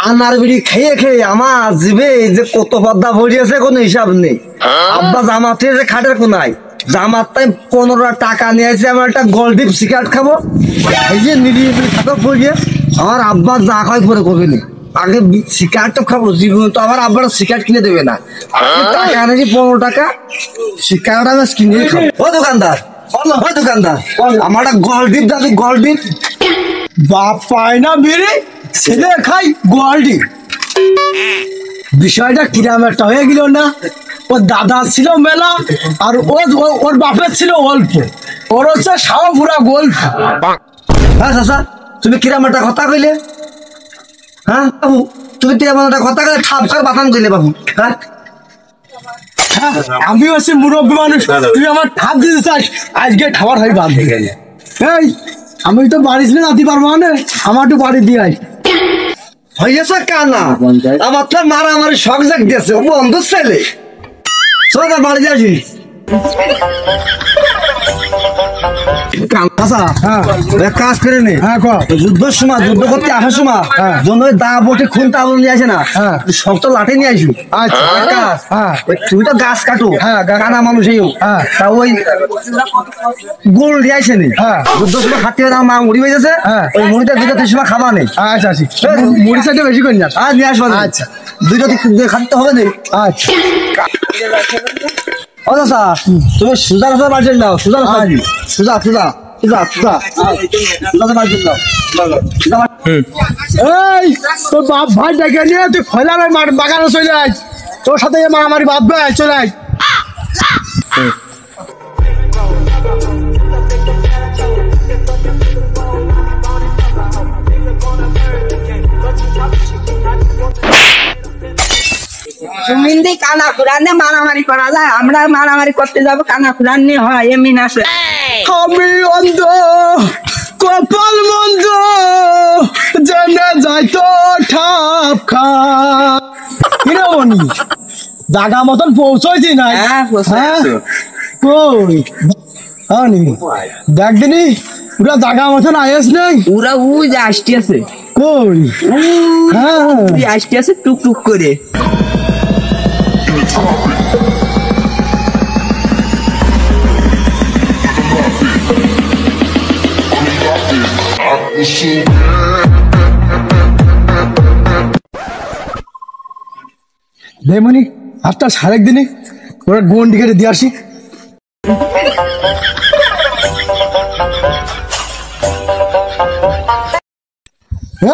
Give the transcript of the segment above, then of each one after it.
আনার বিড়ি খেয়ে খেয়ে আমার জিভে যে কত পদ্মা ভরিয়েছে কোনো হিসাব নেই। আব্বা জামাত থেকে খাটের কোনায় জামাত তাই 15 টাকা নিয়ে আসে, আমার একটা গোল্ডিপ সিগারেট খাবো, এই যে নিরিয়ে খাতো পড়িয়ে আমার আব্বা যা খাই পরে করবে না। আগে সিগারেট তো খাবো, জীবন তো আমার আব্বার সিগারেট কিনে দেবে না। টাকা এনেছি 15 টাকা, সিগারেট আমি কিনে খাবো। ও দোকানদার, ওই দোকানদার আমার একটা গোল্ডিপ দাদু, গোল্ডিপ। বাপ পায় না বেড়ে ছেলে খাই গোয়ালডি। বিষয়টা কিরাম একটা হয়ে গেল না? ওর দাদা ছিল মেলা আর ওর বাপের ছিল অল্প, ওর হচ্ছে সাওপুরা গল্প। হ্যাঁ চাচা, তুমি কিরাম একটা কথা কইলে? হ্যাঁ বাবু, তুমি কিরাম একটা কথা কইলে ঠাপ করে বাতান কইলে বাবু? হ্যাঁ আমি হচ্ছে মুরব্বী মানুষ, তুই আমার ঠাপ দিতে চাস, আজকে খাবার হয় বাদ দিয়ে গেলে। এই আমি তো বাড়িতে নাতি পারবো না, আমার একটু বাড়ি দিয়ে আস। হয়েছে কানা, আমার তো মারামারি শখ জাগ দিয়েছে, ও বন্ধুর ছেলে। চল বাড়ি যাচ্ছি। কাজ করে নে, যুদ্ধের সময় যুদ্ধ করতে আসার সময় জন্য দা বটে খুন তাবল নিয়ে আসে না, শক্ত লাঠি নিয়ে আসু। তুমি তো গাছ কাটো, কানা মানুষ তা ওই গোল দিয়ে আসে নি, যুদ্ধের সময় খাতে মা মুড়ি হয়ে গেছে, ওই মুড়িটা 2-3 সময় খাবা নেই। আচ্ছা মুড়ি সাইডে বেশি করে না, আর নিয়ে আসবা। আচ্ছা 2 খাতে হবে না। আচ্ছা ও দাদা, তুমি সুজা রাস্তা বাড়ি যাও, সুজা সুজা সুজা সুজা সুজা সুজা বাড়ি যাও। এই তোর বাপ ভাই ডেকে নিয়ে তুই ফেলার বাগানে চলে আয়, তোর সাথে মারামারি বাঁধবে, চলে আয়। সুমিন্দি কানা কুরানে মারামারি করা যায়, আমরা মারামারি করতে যাবো কানা কুরান নিয়ে হয় এমনি না। আমি অন্ধ কপাল মন্দ জেনে যাইতো ঠাপ খা কিরমনি জাগা মতন পৌঁছাইছি না? কই দেখ দিনি পুরা জাগা মতন আয়েস নেই, পুরা উই যে আসতে আছে। কই আসতে আছে টুক টুক করে। দেমনি হাতটা সারেক দিনে ওরা গন্ডি কেটে দিয়ে আসি।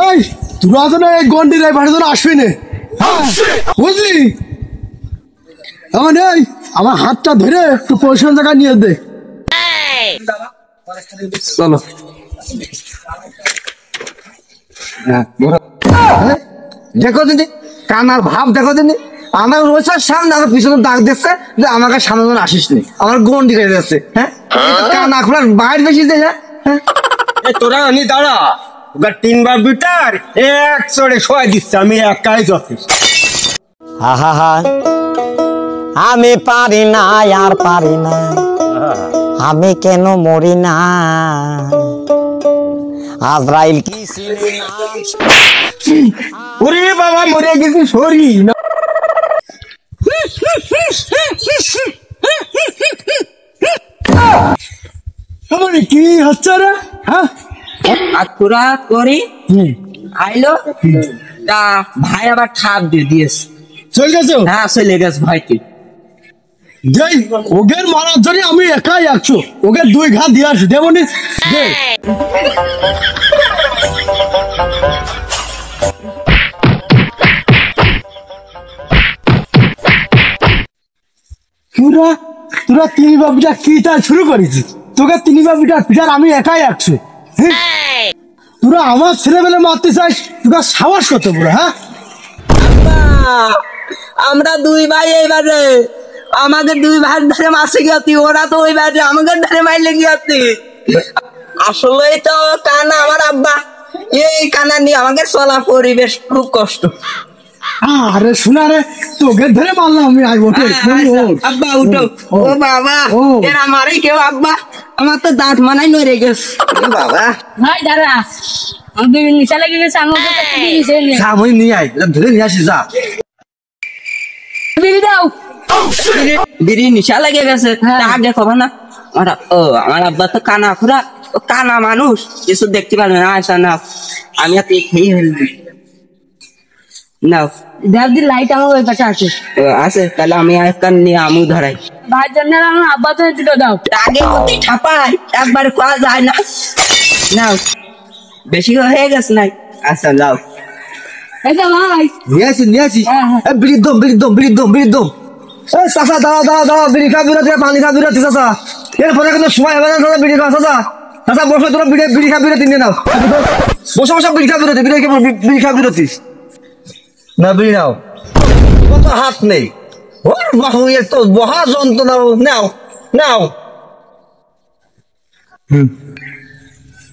এই তোরা তো না এই গন্ডির এই ভাড়া জন্য আসবি না, বুঝলি? এই আমার হাতটা ধরে একটু পরিষ্কার জায়গা নিয়ে দে। চলো দেখো দিদি কানার ভাব, দেখো দিদি আমার রয়েছে সামনে, আমার পিছনে ডাক দিচ্ছে যে আমাকে সামনে আসিস নি, আমার গন্ডি কেটে যাচ্ছে। হ্যাঁ কানা খোলার বাইরে বেশি দেয়। হ্যাঁ তোরা আমি দাঁড়া, 3 বিটার এক চড়ে শোয়া দিচ্ছে, আমি একাই যথেষ্ট। আমি পারি না আর পারি না, আমি কেন মরি না? আজরাইল কি ওরে বাবা মরে গেছি, সরি না। কি হচ্ছে রে? হ্যাঁ আকুরা করে আইলো, তা ভাই আবার ঠাপ দিয়ে দিয়েছে। চলে গেছে? হ্যাঁ চলে গেছে ভাইকে। ওগের মারার জন্য আমি একাই 100, ওকে 2 ঘা দিয়ে আসি দেবনি। তোরা 3 বাবিটা কি তা শুরু করেছিস? তোকে 3 বাবিটা পিটার আমি একাই 100। তোরা আমার ছেলেবেলে মারতে চাস, তোরা সাহস কত বড়? হ্যাঁ আমরা 2 ভাই এইবারে, আমাদের 2 ভাই ধরে মাসে গিয়ে, ওরা তো ওই বাড়ি আমাদের ধরে মাইলে গিয়ে। আসলে তো কানা আমার আব্বা, এই কানা নিয়ে আমাকে চলা পরিবেশ খুব কষ্ট। আরে শোনা রে, তোকে ধরে মারলাম আমি। আব্বা উঠো, ও বাবা এরা মারে কেউ আব্বা। আমার তো দাঁত মানাই নড়ে গেছে এ বাবা ভাই দাদা আমার বিড়ি নিশা লেগে গেছে আমাকে একটা বিড়ি খেয়ে নে। সামনে নিয়ে আয় এটা ধরে নিয়ে আসিস যা বিড়ি দাও বিড়ি নিশা লেগে গেছে আগে খবর না আমার আব্বা তো কানা খুড়া ও কানা মানুষ কিছু দেখতে পারবে না আচ্ছা নাও আমি আর খেয়ে ফেলবি নাও দেখ দি লাইট আমার ওই পাশে আছে আছে তাহলে আমি একটা নিয়ে আমু ধরাই ভাই জন্য আমার আব্বা তো দুটো দাও আগে কোথায় ছাপাই একবার খাওয়া যায় না নাও বেশি হয়ে গেছে নাই আচ্ছা নাও এই তো ভাই নিয়ে আসি হ্যাঁ, হ্যাঁ। বিড়ির দম এই চাচা দাঁড়াও বিড়ি খাবি না তুই পানি খাবি না তুই চাচা এরপরে কিন্তু সময় হবে না চাচা বিড়ি খা চাচা বসে তোরা বিড়ি খাবি না তিন নাও বসে বিড়ি খাবি না বিড়ি খাবি না না বিড়ি নাও কত হাত নেই ওর বাহু তো বহা যন্ত্রণা নাও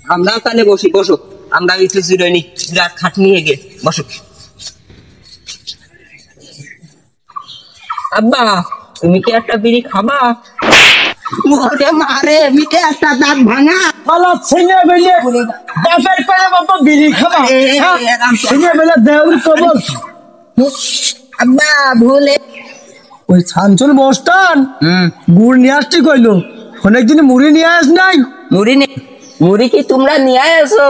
আমরা তাহলে বসো আমরা একটু জিরোনি বিরাট খাট নিয়ে গে বসো আব্বা তুমি কি একটা বিড়ি খাবা ওরে মারে মিটে একটা দাঁত ভাঙা পালা ছেলে বেলে বাপের পেলে মতো বিড়ি খাবা ছেলে বেলে দেউর কবল আব্বা ভুলে ওই ছাঞ্চল বস্তান গুড় নিয়ে আসতে কইলো অনেকদিন মুড়ি নিয়ে আস নাই মুড়ি কি তোমরা নিয়ে আসো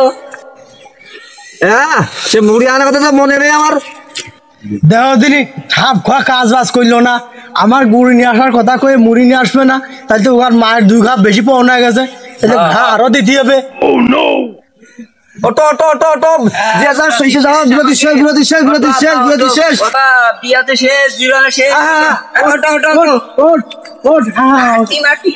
হ্যাঁ সে মুড়ি আনার কথা তো মনে নেই আমার দেহ দিনই হাফ খোয়া কাজ বাজ করলো না আমার গুড় নিয়ে আসার কথা কয়ে মুড়ি নিয়ে আসবে না তাই তো ওর মায়ের 2 ঘা বেশি পাওয়া হয়ে গেছে এতে ঘা আরো দিতে হবে অটো যে যা শেষে যাও বিরতি শেষ বাবা বিয়াতে শেষ জিরানে শেষ ওটো ওঠ হ্যাঁ মাটি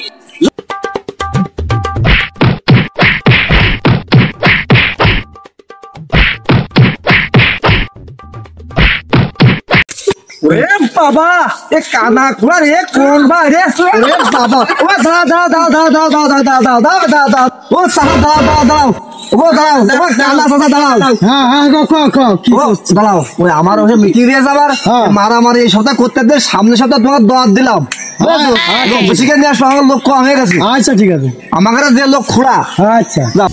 ওরে বাবা এ কানা খুড়া রে কোন বা রে ওরে বাবা ও দাও ও সাহা দাও ও দেখো কানা সাদা দাঁড়াও হ্যাঁ কি ও দাঁড়াও ওই আমার ওই মিটিং দিয়ে যাবার মারামারি এই সপ্তাহ করতে দে সামনের সপ্তাহ তোমার দোয়াত দিলাম বেশি করে নিয়ে আসবো আমার লোক কম হয়ে গেছে আচ্ছা ঠিক আছে আমাকে যে লোক খুড়া আচ্ছা যাও